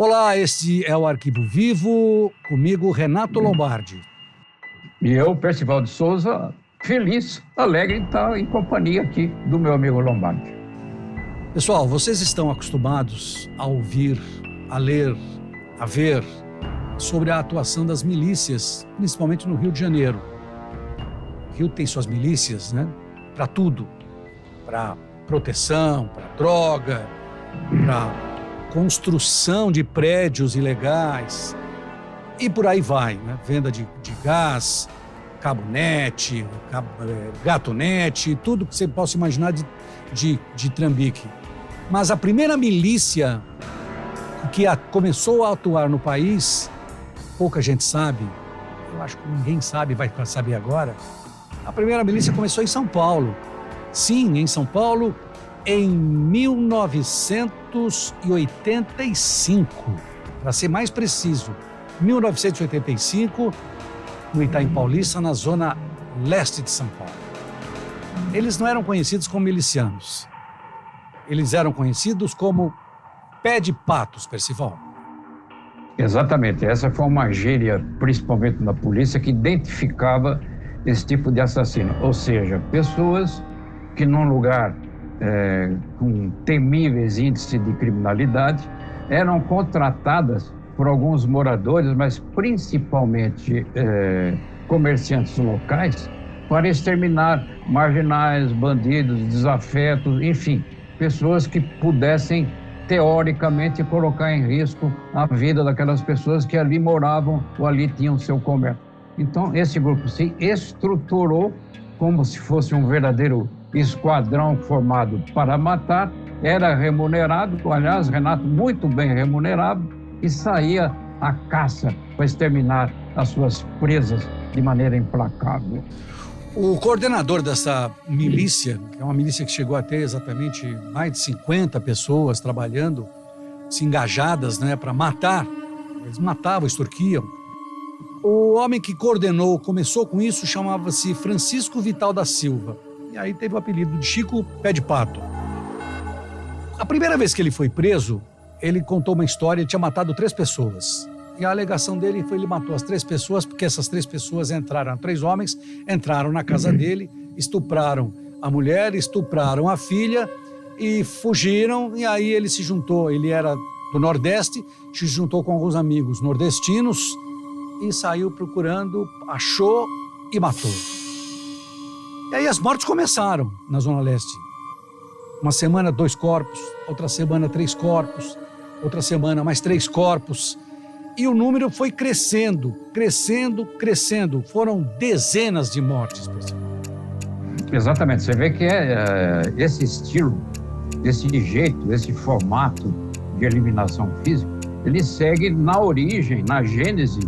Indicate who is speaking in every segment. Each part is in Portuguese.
Speaker 1: Olá, este é o Arquivo Vivo, comigo Renato Lombardi.
Speaker 2: E eu, Percival de Souza, feliz, alegre em estar em companhia aqui do meu amigo Lombardi.
Speaker 1: Pessoal, vocês estão acostumados a ouvir, a ler, a ver sobre a atuação das milícias, principalmente no Rio de Janeiro. O Rio tem suas milícias, né? Para tudo, para proteção, para droga, para construção de prédios ilegais e por aí vai, né? Venda de gás, cabo-net, gato-net, tudo que você possa imaginar de trambique. Mas a primeira milícia que começou a atuar no país, pouca gente sabe, eu acho que ninguém sabe, vai saber agora, a primeira milícia começou em São Paulo. Sim, em São Paulo, em 1985, para ser mais preciso, 1985, no Itaim Paulista, na zona leste de São Paulo. Eles não eram conhecidos como milicianos, eles eram conhecidos como pé de patos, Percival.
Speaker 2: Exatamente, essa foi uma gíria, principalmente na polícia, que identificava esse tipo de assassino, ou seja, pessoas que num lugar com temíveis índices de criminalidade eram contratadas por alguns moradores, mas principalmente comerciantes locais, para exterminar marginais, bandidos, desafetos, enfim, pessoas que pudessem teoricamente colocar em risco a vida daquelas pessoas que ali moravam ou ali tinham seu comércio. Então, esse grupo se estruturou como se fosse um verdadeiro esquadrão formado para matar, era remunerado, aliás, Renato, muito bem remunerado, e saía à caça para exterminar as suas presas de maneira implacável.
Speaker 1: O coordenador dessa milícia, que é uma milícia que chegou a ter exatamente mais de 50 pessoas trabalhando, se engajadas, né, para matar, eles matavam, extorquiam. O homem que coordenou, começou com isso, chamava-se Francisco Vital da Silva. E aí teve o apelido de Chico Pé de Pato. A primeira vez que ele foi preso, ele contou uma história, ele tinha matado 3 pessoas. E a alegação dele foi que ele matou as 3 pessoas porque essas 3 pessoas entraram, 3 homens, entraram na casa dele, estupraram a mulher, estupraram a filha e fugiram. E aí ele se juntou, ele era do Nordeste, se juntou com alguns amigos nordestinos e saiu procurando, achou e matou. E aí as mortes começaram na Zona Leste. Uma semana 2 corpos, outra semana 3 corpos, outra semana mais 3 corpos. E o número foi crescendo, crescendo, crescendo. Foram dezenas de mortes, pessoal.
Speaker 2: Exatamente. Você vê que esse estilo, esse jeito, esse formato de eliminação física, ele segue na origem, na gênese,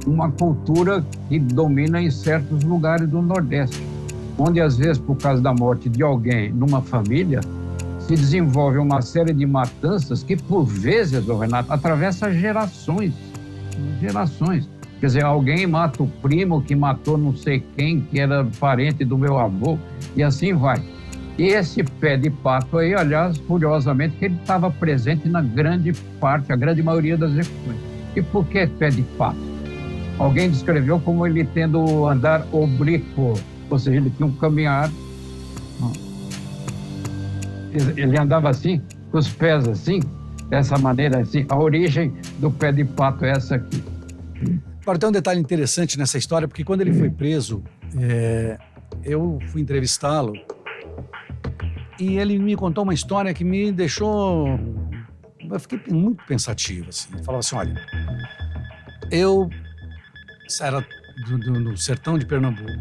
Speaker 2: uma cultura que domina em certos lugares do Nordeste, onde às vezes, por causa da morte de alguém numa família, se desenvolve uma série de matanças que, por vezes, Renato, atravessa gerações. Quer dizer, alguém mata o primo que matou não sei quem, que era parente do meu avô, e assim vai. E esse pé de pato aí, aliás, curiosamente, que ele estava presente na grande parte, a grande maioria das execuções. E por que pé de pato? Alguém descreveu como ele tendo andar oblíquo, ou seja, ele tinha um caminhar. Ele andava assim, com os pés assim, dessa maneira assim. A origem do pé de pato é essa aqui.
Speaker 1: Agora, tem um detalhe interessante nessa história, porque quando ele foi preso, eu fui entrevistá-lo e ele me contou uma história que me deixou... Eu fiquei muito pensativo, assim. Ele falava assim, olha, eu era do sertão de Pernambuco.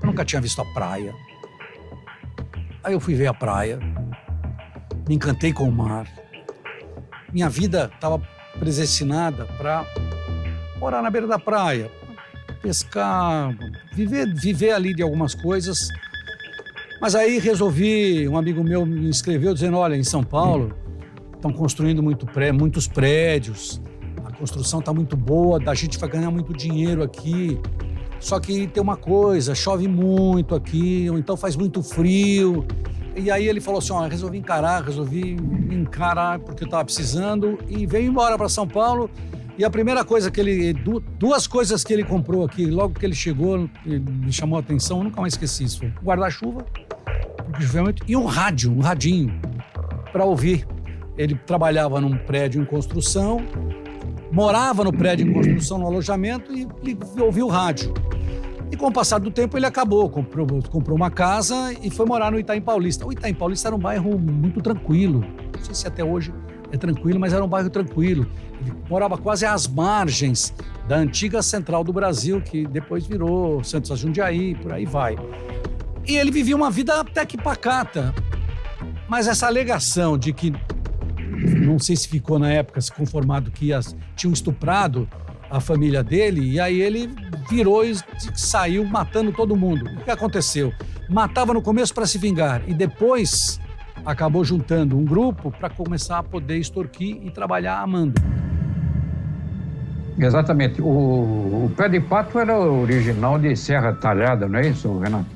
Speaker 1: Eu nunca tinha visto a praia. Aí eu fui ver a praia, me encantei com o mar. Minha vida estava predestinada para morar na beira da praia, pescar, viver ali de algumas coisas. Mas aí resolvi, um amigo meu me escreveu dizendo, olha, em São Paulo estão construindo muitos prédios, a construção está muito boa, a gente vai ganhar muito dinheiro aqui. Só que tem uma coisa, chove muito aqui, ou então faz muito frio, E aí ele falou assim, resolvi encarar porque eu estava precisando e veio embora para São Paulo. E a primeira coisa duas coisas que ele comprou aqui, logo que ele chegou, me chamou a atenção, eu nunca mais esqueci isso. Um guarda-chuva, e um radinho, para ouvir. Ele trabalhava num prédio em construção, morava no prédio em construção, no alojamento, e ouvia o rádio. E com o passar do tempo ele comprou uma casa e foi morar no Itaim Paulista. O Itaim Paulista era um bairro muito tranquilo, não sei se até hoje é tranquilo, mas era um bairro tranquilo. Ele morava quase às margens da antiga Central do Brasil, que depois virou Santos a Jundiaí, por aí vai. E ele vivia uma vida até que pacata. Mas essa alegação de que, não sei se ficou na época se conformado que tinham estuprado a família dele, e aí ele virou e saiu matando todo mundo. O que aconteceu? Matava no começo para se vingar e depois acabou juntando um grupo para começar a poder extorquir e trabalhar amando.
Speaker 2: Exatamente. O Pé de Pato era original de Serra Talhada, não é isso, Renato?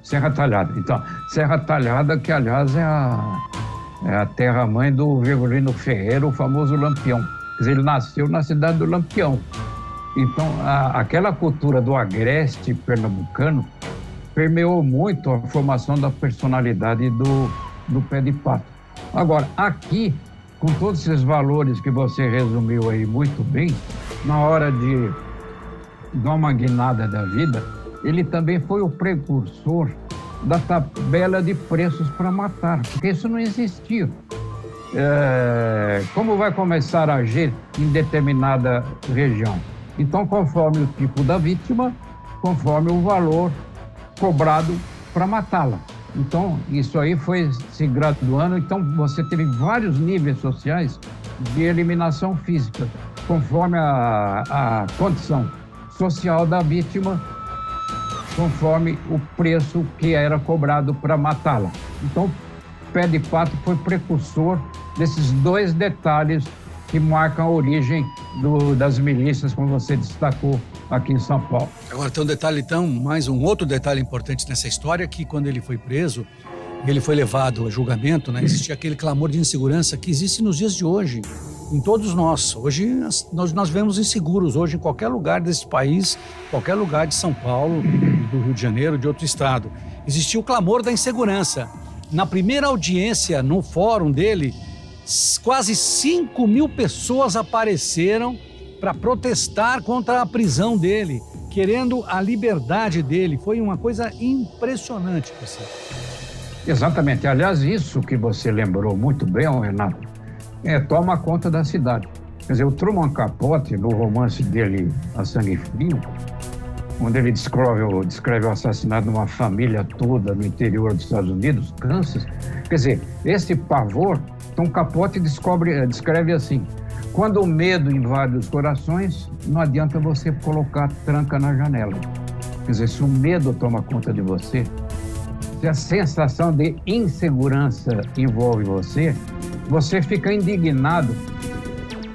Speaker 2: Serra Talhada. Então, Serra Talhada, que aliás é a terra-mãe do Virgulino Ferreira, o famoso Lampião. Quer dizer, ele nasceu na cidade do Lampião. Então, aquela cultura do agreste pernambucano permeou muito a formação da personalidade do Pé de Pato. Agora, aqui, com todos esses valores que você resumiu aí muito bem, na hora de dar uma guinada da vida, ele também foi o precursor da tabela de preços para matar, porque isso não existia. Como vai começar a agir em determinada região? Então, conforme o tipo da vítima, conforme o valor cobrado para matá-la. Então, isso aí foi se graduando. Então, você teve vários níveis sociais de eliminação física, conforme a condição social da vítima, conforme o preço que era cobrado para matá-la. Então, Pé de Pato foi precursor desses dois detalhes que marcam a origem das milícias, como você destacou aqui em São Paulo.
Speaker 1: Agora tem um detalhe, um outro detalhe importante nessa história, que quando ele foi preso, ele foi levado a julgamento, né? Existia aquele clamor de insegurança que existe nos dias de hoje, em todos nós. Hoje nós vemos inseguros, hoje em qualquer lugar desse país, qualquer lugar de São Paulo, do Rio de Janeiro, de outro estado. Existia o clamor da insegurança. Na primeira audiência, no fórum dele, quase 5.000 pessoas apareceram para protestar contra a prisão dele, querendo a liberdade dele. Foi uma coisa impressionante, pessoal.
Speaker 2: Exatamente. Aliás, isso que você lembrou muito bem, Renato, toma conta da cidade. Quer dizer, o Truman Capote, no romance dele, A Sangue Frio, onde ele descreve o assassinato de uma família toda no interior dos Estados Unidos, Kansas. Quer dizer, esse pavor, Tom Capote descreve assim: quando o medo invade os corações, não adianta você colocar tranca na janela. Quer dizer, se o medo toma conta de você, se a sensação de insegurança envolve você, você fica indignado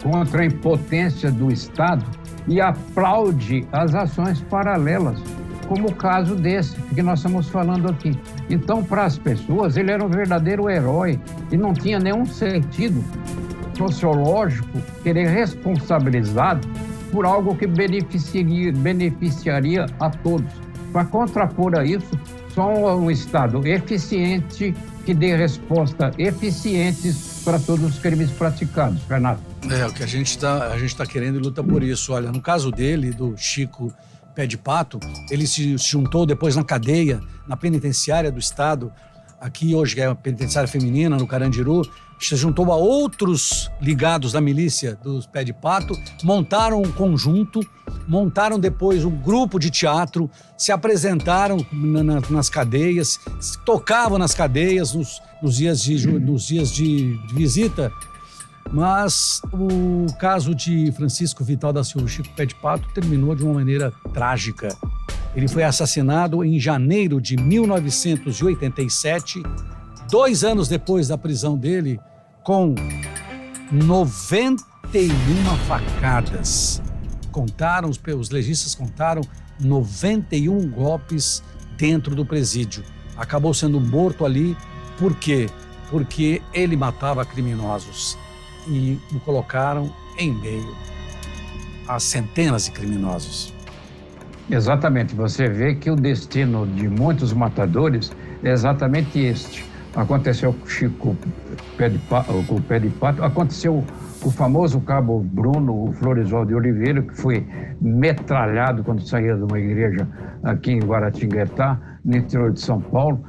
Speaker 2: contra a impotência do Estado e aplaude as ações paralelas, como o caso desse que nós estamos falando aqui. Então, para as pessoas, ele era um verdadeiro herói e não tinha nenhum sentido sociológico querer responsabilizado por algo que beneficiaria a todos. Para contrapor a isso, só um Estado eficiente que dê resposta eficientes para todos os crimes praticados. Renato.
Speaker 1: O que a gente tá querendo e luta por isso. Olha, no caso dele, do Chico Pé de Pato, ele se juntou depois na cadeia, na penitenciária do Estado, aqui hoje que é a penitenciária feminina, no Carandiru, se juntou a outros ligados da milícia dos Pé de Pato, montaram um conjunto, montaram depois um grupo de teatro, se apresentaram nas cadeias, tocavam nas cadeias nos dias de visita. Mas o caso de Francisco Vital da Silva, Chico Pé de Pato, terminou de uma maneira trágica. Ele foi assassinado em janeiro de 1987, 2 anos depois da prisão dele, com 91 facadas. Os legistas contaram 91 golpes dentro do presídio. acabou sendo morto ali. Por quê? Porque ele matava criminosos e o colocaram em meio a centenas de criminosos.
Speaker 2: Exatamente, você vê que o destino de muitos matadores é exatamente este. Aconteceu com o Chico com o Pé de Pato, aconteceu com o famoso cabo Bruno Floresval de Oliveira, que foi metralhado quando saía de uma igreja aqui em Guaratinguetá, no interior de São Paulo,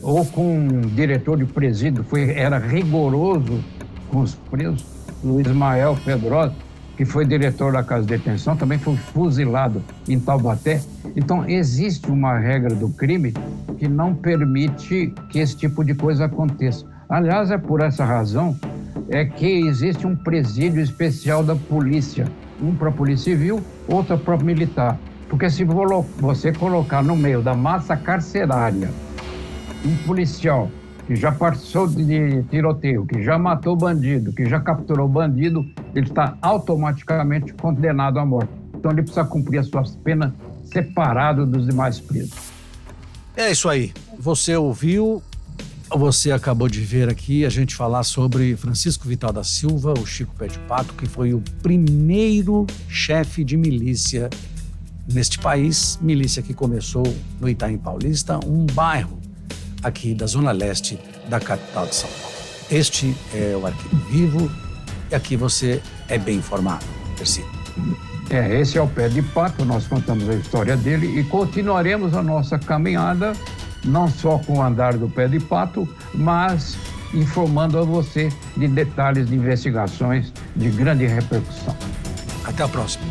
Speaker 2: ou com um diretor de presídio, era rigoroso com os presos, o Ismael Pedrosa, que foi diretor da Casa de Detenção, também foi fuzilado em Taubaté. Então, existe uma regra do crime que não permite que esse tipo de coisa aconteça. Aliás, é por essa razão que existe um presídio especial da polícia, um para a Polícia Civil, outro para a militar. Porque se você colocar no meio da massa carcerária um policial que já participou de tiroteio, que já matou bandido, que já capturou bandido, ele está automaticamente condenado à morte. Então ele precisa cumprir as suas penas separado dos demais presos.
Speaker 1: É isso aí. Você ouviu, você acabou de ver aqui a gente falar sobre Francisco Vital da Silva, o Chico Pé de Pato, que foi o primeiro chefe de milícia neste país, milícia que começou no Itaim Paulista, um bairro aqui da zona leste da capital de São Paulo. Este é o Arquivo Vivo e aqui você é bem informado, Tercílio.
Speaker 2: Esse é o Pé de Pato, nós contamos a história dele e continuaremos a nossa caminhada, não só com o andar do Pé de Pato, mas informando a você de detalhes de investigações de grande repercussão.
Speaker 1: Até a próxima.